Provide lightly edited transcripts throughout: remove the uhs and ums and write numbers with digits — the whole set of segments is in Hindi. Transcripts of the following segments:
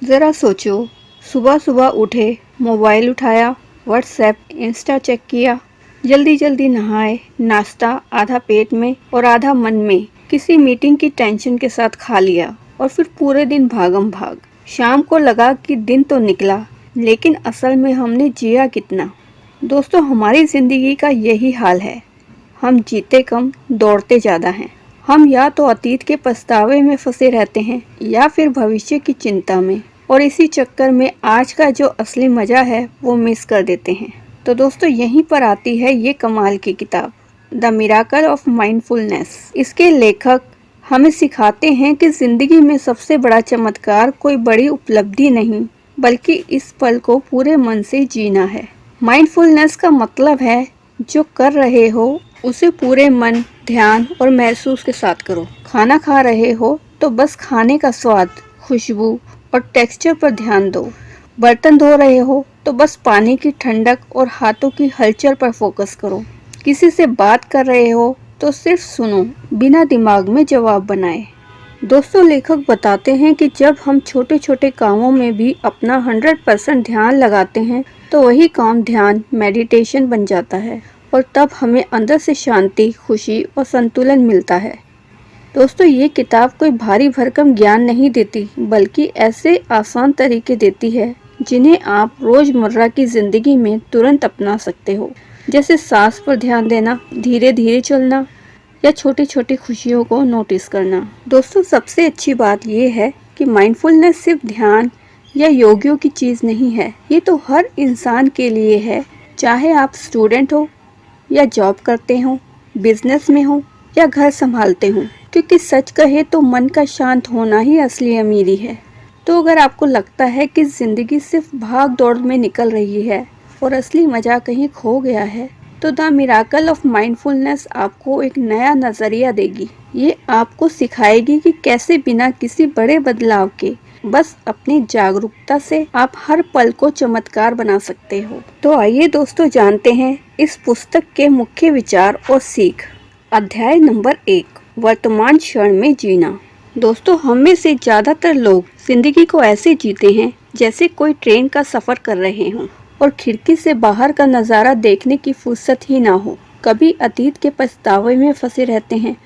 ज़रा सोचो, सुबह सुबह उठे, मोबाइल उठाया, व्हाट्सएप इंस्टा चेक किया, जल्दी जल्दी नहाए, नाश्ता आधा पेट में और आधा मन में किसी मीटिंग की टेंशन के साथ खा लिया और फिर पूरे दिन भागम भाग। शाम को लगा कि दिन तो निकला, लेकिन असल में हमने जिया कितना। दोस्तों, हमारी ज़िंदगी का यही हाल है। हम जीते कम, दौड़ते ज़्यादा हैं। हम या तो अतीत के पछतावे में फंसे रहते हैं या फिर भविष्य की चिंता में, और इसी चक्कर में आज का जो असली मज़ा है वो मिस कर देते हैं। तो दोस्तों, यहीं पर आती है ये कमाल की किताब, द मिराकल ऑफ माइंडफुलनेस। इसके लेखक हमें सिखाते हैं कि ज़िंदगी में सबसे बड़ा चमत्कार कोई बड़ी उपलब्धि नहीं, बल्कि इस पल को पूरे मन से जीना है। माइंडफुलनेस का मतलब है जो कर रहे हो उसे पूरे मन, ध्यान और महसूस के साथ करो। खाना खा रहे हो तो बस खाने का स्वाद, खुशबू और टेक्सचर पर ध्यान दो। बर्तन धो रहे हो तो बस पानी की ठंडक और हाथों की हलचल पर फोकस करो। किसी से बात कर रहे हो तो सिर्फ सुनो, बिना दिमाग में जवाब बनाए। दोस्तों, लेखक बताते हैं कि जब हम छोटे छोटे कामों में भी अपना 100% ध्यान लगाते हैं तो वही काम ध्यान, मेडिटेशन बन जाता है, और तब हमें अंदर से शांति, खुशी और संतुलन मिलता है। दोस्तों, ये किताब कोई भारी भरकम ज्ञान नहीं देती, बल्कि ऐसे आसान तरीके देती है जिन्हें आप रोज़मर्रा की ज़िंदगी में तुरंत अपना सकते हो, जैसे सांस पर ध्यान देना, धीरे धीरे चलना या छोटी छोटी खुशियों को नोटिस करना। दोस्तों, सबसे अच्छी बात यह है कि माइंडफुलनेस सिर्फ ध्यान या योगियों की चीज़ नहीं है, ये तो हर इंसान के लिए है, चाहे आप स्टूडेंट हो या जॉब करते हो, बिजनेस में हो या घर संभालते हो, क्योंकि सच कहे तो मन का शांत होना ही असली अमीरी है। तो अगर आपको लगता है कि ज़िंदगी सिर्फ भाग दौड़ में निकल रही है और असली मज़ा कहीं खो गया है, तो द मिराकल ऑफ माइंडफुलनेस आपको एक नया नज़रिया देगी। ये आपको सिखाएगी कि कैसे बिना किसी बड़े बदलाव के, बस अपनी जागरूकता से आप हर पल को चमत्कार बना सकते हो। तो आइए दोस्तों, जानते हैं इस पुस्तक के मुख्य विचार और सीख। अध्याय नंबर 1, वर्तमान क्षण में जीना। दोस्तों, हम में से ज़्यादातर लोग जिंदगी को ऐसे जीते हैं जैसे कोई ट्रेन का सफ़र कर रहे हों और खिड़की से बाहर का नज़ारा देखने की फुर्सत ही ना हो। कभी अतीत के पछतावे में फंसे रहते हैं,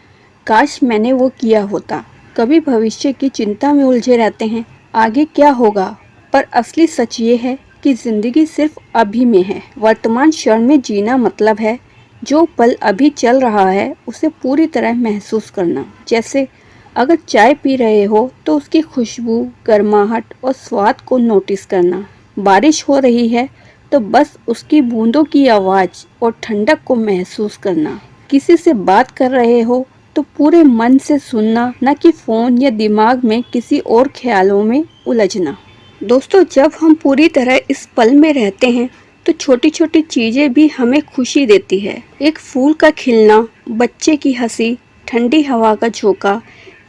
काश मैंने वो किया होता। कभी भविष्य की चिंता में उलझे रहते हैं, आगे क्या होगा। पर असली सच ये है कि ज़िंदगी सिर्फ अभी में है। वर्तमान क्षण में जीना मतलब है जो पल अभी चल रहा है उसे पूरी तरह महसूस करना। जैसे अगर चाय पी रहे हो तो उसकी खुशबू, गर्माहट और स्वाद को नोटिस करना। बारिश हो रही है तो बस उसकी बूंदों की आवाज़ और ठंडक को महसूस करना। किसी से बात कर रहे हो तो पूरे मन से सुनना, न कि फ़ोन या दिमाग में किसी और ख्यालों में उलझना। दोस्तों, जब हम पूरी तरह इस पल में रहते हैं तो छोटी छोटी चीज़ें भी हमें खुशी देती है। एक फूल का खिलना, बच्चे की हंसी, ठंडी हवा का झोंका,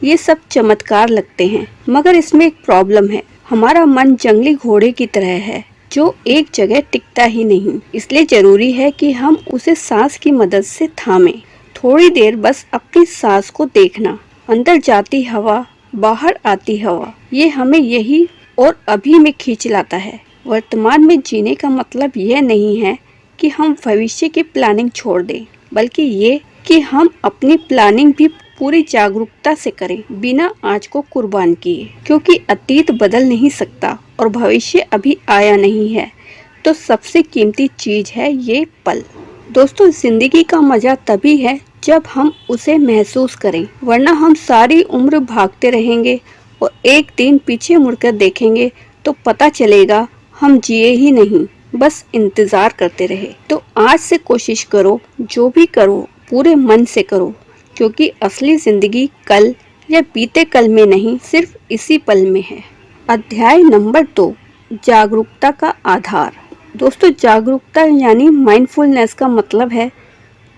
ये सब चमत्कार लगते हैं। मगर इसमें एक प्रॉब्लम है, हमारा मन जंगली घोड़े की तरह है जो एक जगह टिकता ही नहीं। इसलिए ज़रूरी है कि हम उसे सांस की मदद से थामें। थोड़ी देर बस अपनी सांस को देखना, अंदर जाती हवा, बाहर आती हवा, ये हमें यही और अभी में खींच लाता है। वर्तमान में जीने का मतलब यह नहीं है कि हम भविष्य की प्लानिंग छोड़ दें, बल्कि ये कि हम अपनी प्लानिंग भी पूरी जागरूकता से करें, बिना आज को कुर्बान किए। क्योंकि अतीत बदल नहीं सकता और भविष्य अभी आया नहीं है, तो सबसे कीमती चीज़ है ये पल। दोस्तों, जिंदगी का मज़ा तभी है जब हम उसे महसूस करें, वरना हम सारी उम्र भागते रहेंगे और एक दिन पीछे मुड़कर देखेंगे तो पता चलेगा हम जिए ही नहीं, बस इंतज़ार करते रहे। तो आज से कोशिश करो, जो भी करो पूरे मन से करो, क्योंकि असली ज़िंदगी कल या बीते कल में नहीं, सिर्फ इसी पल में है। अध्याय नंबर 2, जागरूकता का आधार। दोस्तों, जागरूकता यानी माइंडफुलनेस का मतलब है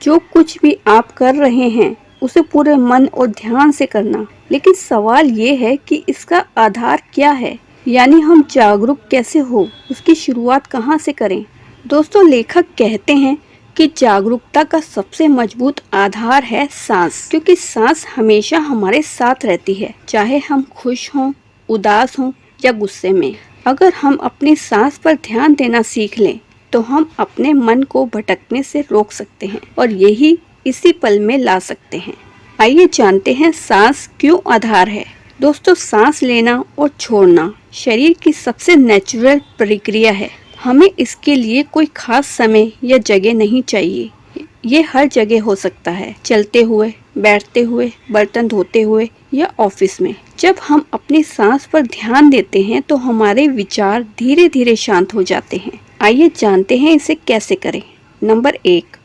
जो कुछ भी आप कर रहे हैं उसे पूरे मन और ध्यान से करना। लेकिन सवाल ये है कि इसका आधार क्या है, यानी हम जागरूक कैसे हो, उसकी शुरुआत कहाँ से करें। दोस्तों, लेखक कहते हैं कि जागरूकता का सबसे मजबूत आधार है सांस, क्योंकि सांस हमेशा हमारे साथ रहती है, चाहे हम खुश हों, उदास हों या गुस्से में। अगर हम अपनी सांस पर ध्यान देना सीख लें तो हम अपने मन को भटकने से रोक सकते हैं और यही इसी पल में ला सकते हैं। आइए जानते हैं सांस क्यों आधार है। दोस्तों, सांस लेना और छोड़ना शरीर की सबसे नेचुरल प्रक्रिया है। हमें इसके लिए कोई खास समय या जगह नहीं चाहिए। ये हर जगह हो सकता है, चलते हुए, बैठते हुए, बर्तन धोते हुए या ऑफिस में। जब हम अपनी सांस पर ध्यान देते हैं तो हमारे विचार धीरे धीरे शांत हो जाते हैं। आइए जानते हैं इसे कैसे करें। नंबर 1,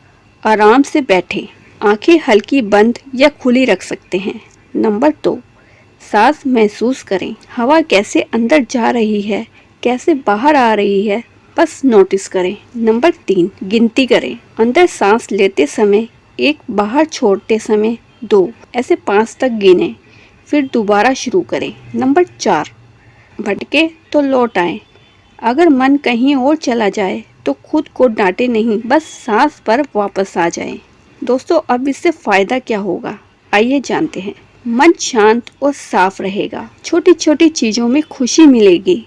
आराम से बैठें। आंखें हल्की बंद या खुली रख सकते हैं। नंबर 2, सांस महसूस करें। हवा कैसे अंदर जा रही है, कैसे बाहर आ रही है, बस नोटिस करें। नंबर 3, गिनती करें। अंदर सांस लेते समय 1, बाहर छोड़ते समय 2, ऐसे 5 तक गिनें, फिर दोबारा शुरू करें। नंबर 4, भटके तो लौट आएं। अगर मन कहीं और चला जाए तो खुद को डांटे नहीं, बस सांस पर वापस आ जाएं। दोस्तों, अब इससे फायदा क्या होगा, आइए जानते हैं। मन शांत और साफ रहेगा, छोटी छोटी चीजों में खुशी मिलेगी,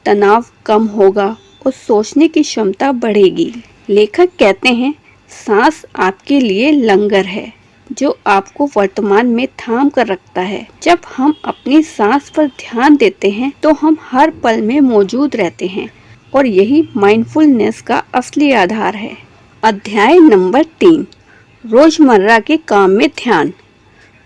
तनाव कम होगा और सोचने की क्षमता बढ़ेगी। लेखक कहते हैं, सांस आपके लिए लंगर है जो आपको वर्तमान में थाम कर रखता है। जब हम अपनी सांस पर ध्यान देते हैं तो हम हर पल में मौजूद रहते हैं और यही माइंडफुलनेस का असली आधार है। अध्याय नंबर 3, रोजमर्रा के काम में ध्यान।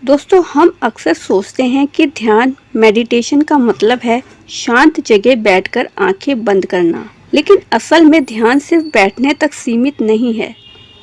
दोस्तों, हम अक्सर सोचते हैं कि ध्यान मेडिटेशन का मतलब है शांत जगह बैठकर आंखें बंद करना, लेकिन असल में ध्यान सिर्फ बैठने तक सीमित नहीं है।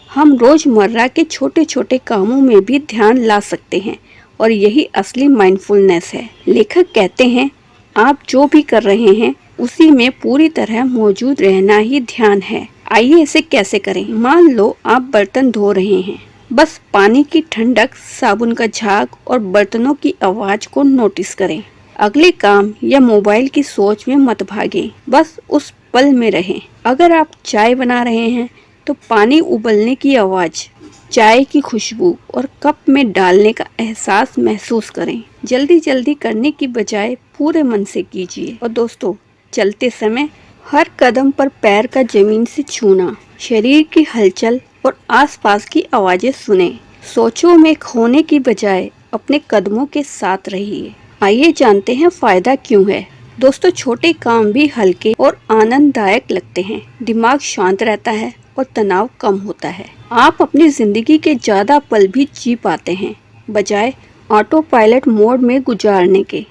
हम रोजमर्रा के छोटे छोटे कामों में भी ध्यान ला सकते हैं और यही असली माइंडफुलनेस है। लेखक कहते हैं, आप जो भी कर रहे हैं उसी में पूरी तरह मौजूद रहना ही ध्यान है। आइए इसे कैसे करें। मान लो आप बर्तन धो रहे हैं, बस पानी की ठंडक, साबुन का झाग और बर्तनों की आवाज को नोटिस करें। अगले काम या मोबाइल की सोच में मत भागें, बस उस पल में रहें। अगर आप चाय बना रहे हैं तो पानी उबलने की आवाज, चाय की खुशबू और कप में डालने का एहसास महसूस करें। जल्दी जल्दी करने की बजाय पूरे मन से कीजिए। और दोस्तों, चलते समय हर कदम पर पैर का जमीन से छूना, शरीर की हलचल और आसपास की आवाजें सुने। सोचों में खोने की बजाय अपने कदमों के साथ रहिए। आइए जानते हैं फायदा क्यों है। दोस्तों, छोटे काम भी हल्के और आनंददायक लगते हैं, दिमाग शांत रहता है और तनाव कम होता है। आप अपनी जिंदगी के ज्यादा पल भी जी पाते हैं, बजाय ऑटो पायलट मोड में गुजारने के।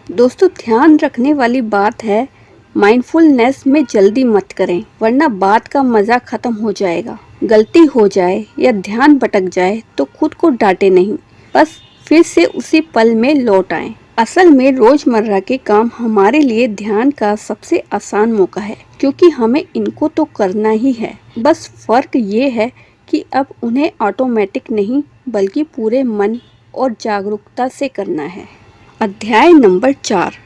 दोस्तों, ध्यान रखने वाली बात है, माइंडफुलनेस में जल्दी मत करें, वरना बात का मजा खत्म हो जाएगा। गलती हो जाए या ध्यान भटक जाए तो खुद को डांटे नहीं, बस फिर से उसी पल में लौट आएं। असल में रोजमर्रा के काम हमारे लिए ध्यान का सबसे आसान मौका है, क्योंकि हमें इनको तो करना ही है। बस फर्क ये है कि अब उन्हें ऑटोमेटिक नहीं बल्कि पूरे मन और जागरूकता से करना है। अध्याय नंबर 4,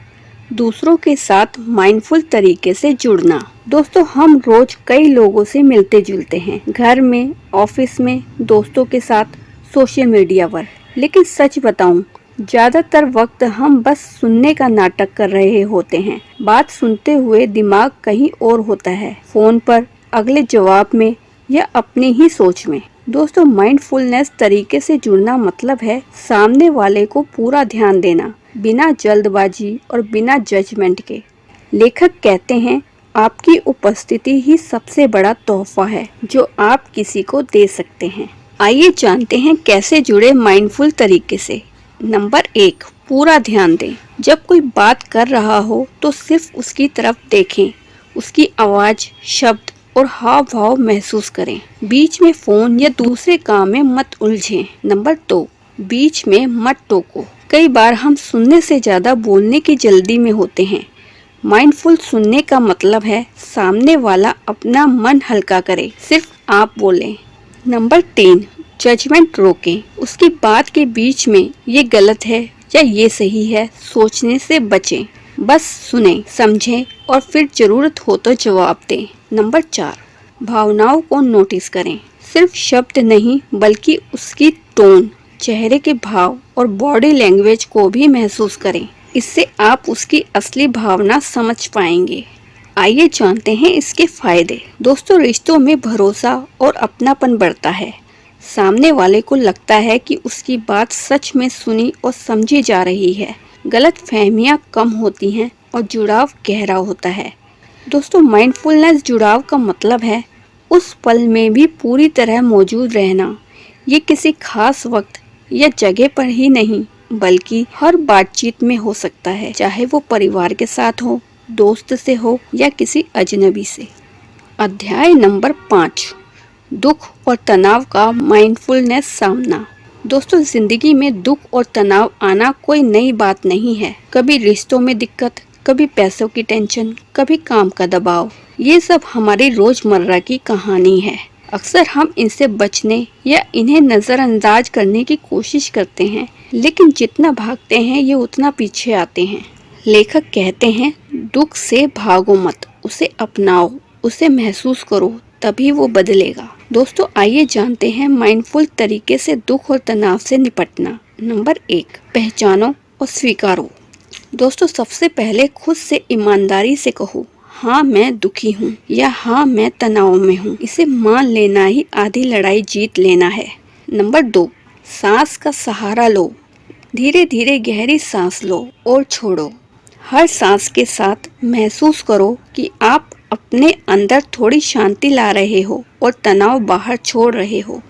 दूसरों के साथ माइंडफुल तरीके से जुड़ना। दोस्तों, हम रोज कई लोगों से मिलते जुलते हैं, घर में, ऑफिस में, दोस्तों के साथ, सोशल मीडिया पर। लेकिन सच बताऊं, ज्यादातर वक्त हम बस सुनने का नाटक कर रहे होते हैं। बात सुनते हुए दिमाग कहीं और होता है, फोन पर, अगले जवाब में या अपनी ही सोच में। दोस्तों, माइंडफुलनेस तरीके से जुड़ना मतलब है सामने वाले को पूरा ध्यान देना, बिना जल्दबाजी और बिना जजमेंट के। लेखक कहते हैं, आपकी उपस्थिति ही सबसे बड़ा तोहफा है जो आप किसी को दे सकते हैं। आइए जानते हैं कैसे जुड़े माइंडफुल तरीके से। नंबर 1, पूरा ध्यान दें। जब कोई बात कर रहा हो तो सिर्फ उसकी तरफ देखें, उसकी आवाज, शब्द और हाव भाव महसूस करें। बीच में फोन या दूसरे काम में मत उलझें। नंबर 2, बीच में मत टोको। कई बार हम सुनने से ज्यादा बोलने की जल्दी में होते हैं। माइंडफुल सुनने का मतलब है सामने वाला अपना मन हल्का करे, सिर्फ आप बोलें। नंबर 3, जजमेंट रोकें। उसकी बात के बीच में ये गलत है या ये सही है सोचने से बचें। बस सुनें, समझें और फिर जरूरत हो तो जवाब दें। नंबर 4, भावनाओं को नोटिस करें। सिर्फ शब्द नहीं बल्कि उसकी टोन, चेहरे के भाव और बॉडी लैंग्वेज को भी महसूस करें। इससे आप उसकी असली भावना समझ पाएंगे। आइए जानते हैं इसके फायदे। दोस्तों, रिश्तों में भरोसा और अपनापन बढ़ता है। सामने वाले को लगता है कि उसकी बात सच में सुनी और समझी जा रही है। गलतफहमियां कम होती हैं और जुड़ाव गहरा होता है। दोस्तों, माइंडफुलनेस जुड़ाव का मतलब है उस पल में भी पूरी तरह मौजूद रहना। ये किसी खास वक्त या जगह पर ही नहीं, बल्कि हर बातचीत में हो सकता है, चाहे वो परिवार के साथ हो, दोस्त से हो या किसी अजनबी से। अध्याय नंबर 5, दुख और तनाव का माइंडफुलनेस सामना। दोस्तों, जिंदगी में दुख और तनाव आना कोई नई बात नहीं है। कभी रिश्तों में दिक्कत, कभी पैसों की टेंशन, कभी काम का दबाव, ये सब हमारी रोजमर्रा की कहानी है। अक्सर हम इनसे बचने या इन्हें नजरअंदाज करने की कोशिश करते हैं, लेकिन जितना भागते हैं ये उतना पीछे आते हैं। लेखक कहते हैं, दुख से भागो मत, उसे अपनाओ, उसे महसूस करो, तभी वो बदलेगा। दोस्तों, आइए जानते हैं माइंडफुल तरीके से दुख और तनाव से निपटना। नंबर 1, पहचानो और स्वीकारो। दोस्तों, सबसे पहले खुद से ईमानदारी से कहो, हाँ मैं दुखी हूँ या हाँ मैं तनाव में हूँ। इसे मान लेना ही आधी लड़ाई जीत लेना है। नंबर 2, सांस का सहारा लो। धीरे धीरे गहरी सांस लो और छोड़ो। हर सांस के साथ महसूस करो कि आप अपने अंदर थोड़ी शांति ला रहे हो और तनाव बाहर छोड़ रहे हो।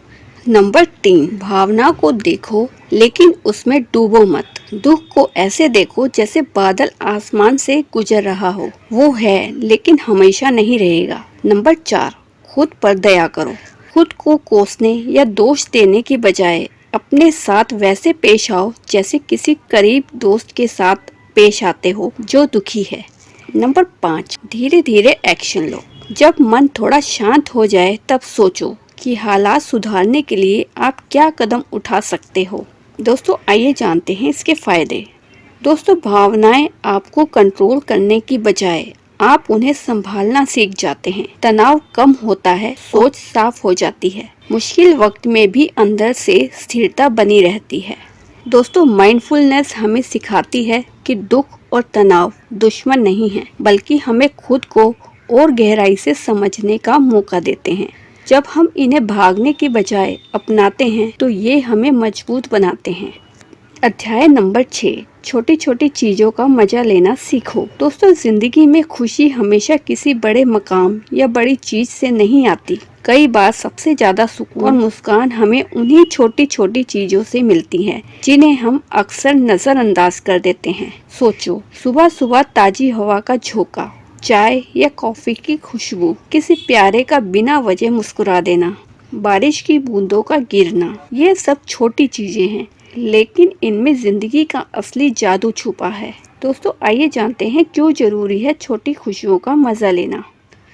नंबर 3, भावना को देखो लेकिन उसमें डूबो मत। दुख को ऐसे देखो जैसे बादल आसमान से गुजर रहा हो। वो है लेकिन हमेशा नहीं रहेगा। नंबर 4, खुद पर दया करो। खुद को कोसने या दोष देने की बजाय अपने साथ वैसे पेश आओ जैसे किसी करीब दोस्त के साथ पेश आते हो जो दुखी है। नंबर 5, धीरे धीरे एक्शन लो। जब मन थोड़ा शांत हो जाए तब सोचो कि हालात सुधारने के लिए आप क्या कदम उठा सकते हो। दोस्तों, आइए जानते हैं इसके फायदे। दोस्तों, भावनाएं आपको कंट्रोल करने की बजाय आप उन्हें संभालना सीख जाते हैं। तनाव कम होता है, सोच साफ हो जाती है, मुश्किल वक्त में भी अंदर से स्थिरता बनी रहती है। दोस्तों, माइंडफुलनेस हमें सिखाती है कि दुख और तनाव दुश्मन नहीं है, बल्कि हमें खुद को और गहराई से समझने का मौका देते हैं। जब हम इन्हें भागने की बजाय अपनाते हैं तो ये हमें मजबूत बनाते हैं। अध्याय नंबर 6, छोटी छोटी चीजों का मजा लेना सीखो। दोस्तों, जिंदगी में खुशी हमेशा किसी बड़े मकाम या बड़ी चीज से नहीं आती। कई बार सबसे ज्यादा सुकून और मुस्कान हमें उन्हीं छोटी छोटी चीजों से मिलती है जिन्हें हम अक्सर नजरअंदाज कर देते हैं। सोचो, सुबह सुबह ताजी हवा का झोंका, चाय या कॉफी की खुशबू, किसी प्यारे का बिना वजह मुस्कुरा देना, बारिश की बूंदों का गिरना, ये सब छोटी चीजें हैं, लेकिन इनमें जिंदगी का असली जादू छुपा है। दोस्तों, आइए जानते हैं क्यों जरूरी है छोटी खुशियों का मजा लेना।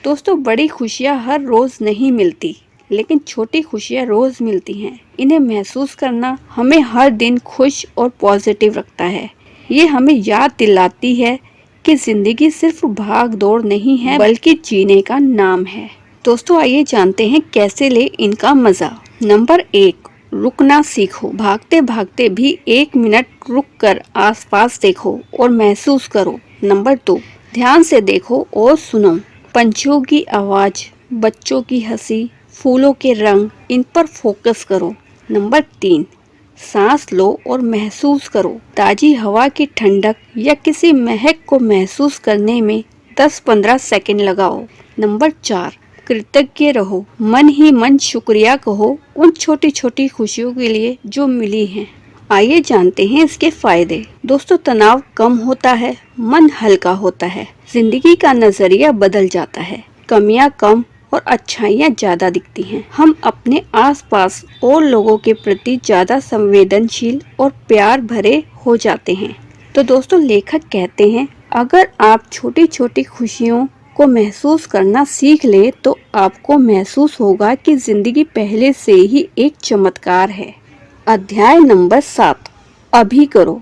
दोस्तों, बड़ी खुशियां हर रोज नहीं मिलती, लेकिन छोटी खुशियां रोज मिलती हैं। इन्हें महसूस करना हमें हर दिन खुश और पॉजिटिव रखता है। ये हमें याद दिलाती है कि जिंदगी सिर्फ भाग दौड़ नहीं है, बल्कि जीने का नाम है। दोस्तों, आइए जानते हैं कैसे ले इनका मजा। नंबर 1, रुकना सीखो। भागते भागते भी 1 मिनट रुक कर आसपास देखो और महसूस करो। नंबर 2, ध्यान से देखो और सुनो। पंछियों की आवाज, बच्चों की हंसी, फूलों के रंग, इन पर फोकस करो। नंबर 3, सांस लो और महसूस करो। ताजी हवा की ठंडक या किसी महक को महसूस करने में 10-15 सेकंड लगाओ। नंबर 4, कृतज्ञ रहो। मन ही मन शुक्रिया कहो उन छोटी छोटी खुशियों के लिए जो मिली हैं। आइए जानते हैं इसके फायदे। दोस्तों, तनाव कम होता है, मन हल्का होता है, जिंदगी का नजरिया बदल जाता है, कमियां कम और अच्छाइयाँ ज्यादा दिखती हैं। हम अपने आसपास और लोगों के प्रति ज्यादा संवेदनशील और प्यार भरे हो जाते हैं। तो दोस्तों, लेखक कहते हैं, अगर आप छोटी छोटी खुशियों को महसूस करना सीख ले तो आपको महसूस होगा कि जिंदगी पहले से ही एक चमत्कार है। अध्याय नंबर 7, अभी करो।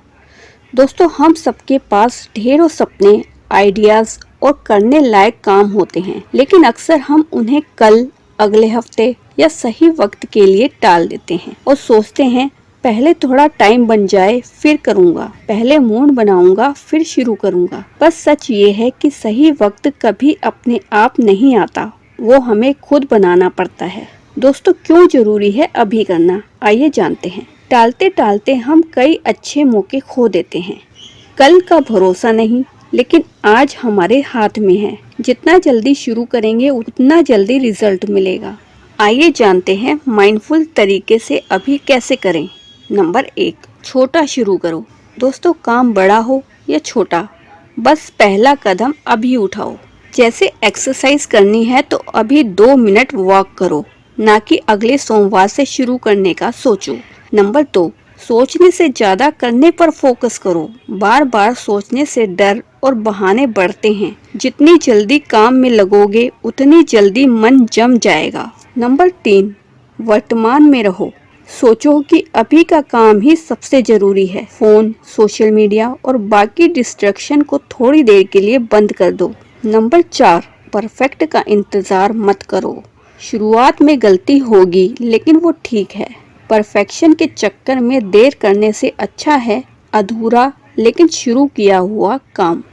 दोस्तों, हम सबके पास ढेरों सपने, आइडियाज और करने लायक काम होते हैं, लेकिन अक्सर हम उन्हें कल, अगले हफ्ते या सही वक्त के लिए टाल देते हैं और सोचते हैं पहले थोड़ा टाइम बन जाए फिर करूँगा, पहले मूड बनाऊंगा फिर शुरू करूँगा। बस सच ये है कि सही वक्त कभी अपने आप नहीं आता, वो हमें खुद बनाना पड़ता है। दोस्तों, क्यों जरूरी है अभी करना, आइए जानते हैं। टालते टालते हम कई अच्छे मौके खो देते हैं। कल का भरोसा नहीं, लेकिन आज हमारे हाथ में है। जितना जल्दी शुरू करेंगे उतना जल्दी रिजल्ट मिलेगा। आइए जानते हैं माइंडफुल तरीके से अभी कैसे करें। नंबर 1, छोटा शुरू करो। दोस्तों, काम बड़ा हो या छोटा, बस पहला कदम अभी उठाओ। जैसे एक्सरसाइज करनी है तो अभी 2 मिनट वॉक करो, ना कि अगले सोमवार से शुरू करने का सोचो। नंबर 2, सोचने से ज्यादा करने पर फोकस करो। बार बार सोचने से डर और बहाने बढ़ते हैं। जितनी जल्दी काम में लगोगे उतनी जल्दी मन जम जाएगा। नंबर 3, वर्तमान में रहो। सोचो कि अभी का काम ही सबसे जरूरी है। फोन, सोशल मीडिया और बाकी डिस्ट्रैक्शन को थोड़ी देर के लिए बंद कर दो। नंबर 4, परफेक्ट का इंतजार मत करो। शुरुआत में गलती होगी, लेकिन वो ठीक है। परफेक्शन के चक्कर में देर करने से अच्छा है अधूरा लेकिन शुरू किया हुआ काम।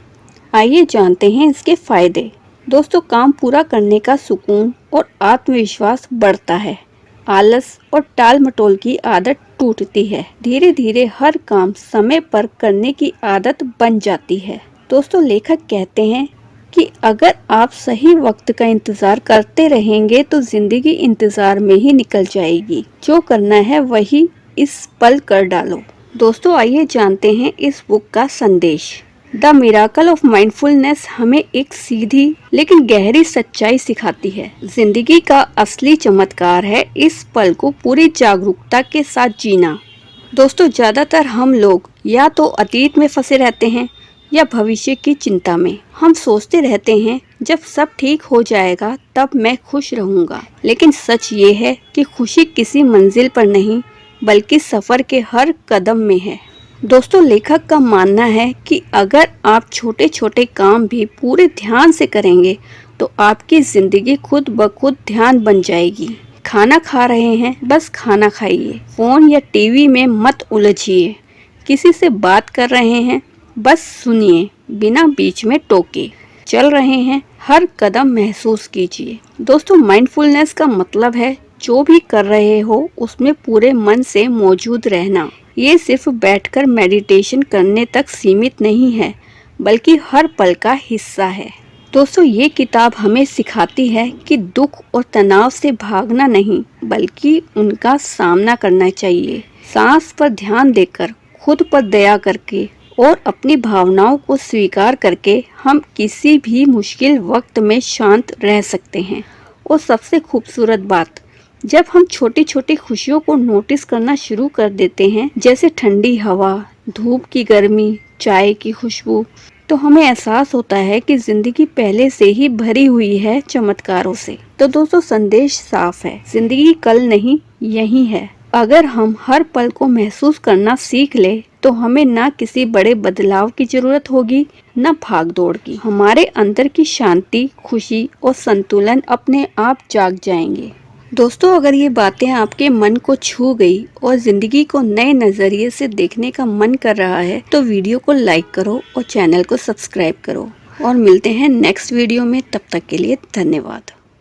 आइए जानते हैं इसके फायदे। दोस्तों, काम पूरा करने का सुकून और आत्मविश्वास बढ़ता है। आलस और टाल मटोल की आदत टूटती है। धीरे धीरे हर काम समय पर करने की आदत बन जाती है। दोस्तों, लेखक कहते हैं कि अगर आप सही वक्त का इंतजार करते रहेंगे तो जिंदगी इंतजार में ही निकल जाएगी। जो करना है वही इस पल कर डालो। दोस्तों, आइए जानते हैं इस बुक का संदेश। द मिराकल ऑफ माइंडफुलनेस हमें एक सीधी लेकिन गहरी सच्चाई सिखाती है। जिंदगी का असली चमत्कार है इस पल को पूरी जागरूकता के साथ जीना। दोस्तों, ज्यादातर हम लोग या तो अतीत में फंसे रहते हैं या भविष्य की चिंता में। हम सोचते रहते हैं जब सब ठीक हो जाएगा तब मैं खुश रहूंगा, लेकिन सच ये है कि खुशी किसी मंजिल पर नहीं बल्कि सफर के हर कदम में है। दोस्तों, लेखक का मानना है कि अगर आप छोटे छोटे काम भी पूरे ध्यान से करेंगे तो आपकी जिंदगी खुद ब खुद ध्यान बन जाएगी। खाना खा रहे हैं, बस खाना खाइए। फोन या टीवी में मत उलझिए। किसी से बात कर रहे हैं, बस सुनिए बिना बीच में टोके। चल रहे हैं, हर कदम महसूस कीजिए। दोस्तों, माइंडफुलनेस का मतलब है जो भी कर रहे हो उसमें पूरे मन से मौजूद रहना। ये सिर्फ बैठकर मेडिटेशन करने तक सीमित नहीं है, बल्कि हर पल का हिस्सा है। दोस्तों, ये किताब हमें सिखाती है कि दुख और तनाव से भागना नहीं बल्कि उनका सामना करना चाहिए। सांस पर ध्यान देकर, खुद पर दया करके और अपनी भावनाओं को स्वीकार करके हम किसी भी मुश्किल वक्त में शांत रह सकते हैं। और सबसे खूबसूरत बात, जब हम छोटी छोटी खुशियों को नोटिस करना शुरू कर देते हैं, जैसे ठंडी हवा, धूप की गर्मी, चाय की खुशबू, तो हमें एहसास होता है कि जिंदगी पहले से ही भरी हुई है चमत्कारों से। तो दोस्तों, संदेश साफ है, जिंदगी कल नहीं यही है। अगर हम हर पल को महसूस करना सीख ले तो हमें ना किसी बड़े बदलाव की जरूरत होगी, न भाग दौड़ की। हमारे अंदर की शांति, खुशी और संतुलन अपने आप जाग जाएंगे। दोस्तों, अगर ये बातें आपके मन को छू गई और जिंदगी को नए नजरिए से देखने का मन कर रहा है तो वीडियो को लाइक करो और चैनल को सब्सक्राइब करो। और मिलते हैं नेक्स्ट वीडियो में, तब तक के लिए धन्यवाद।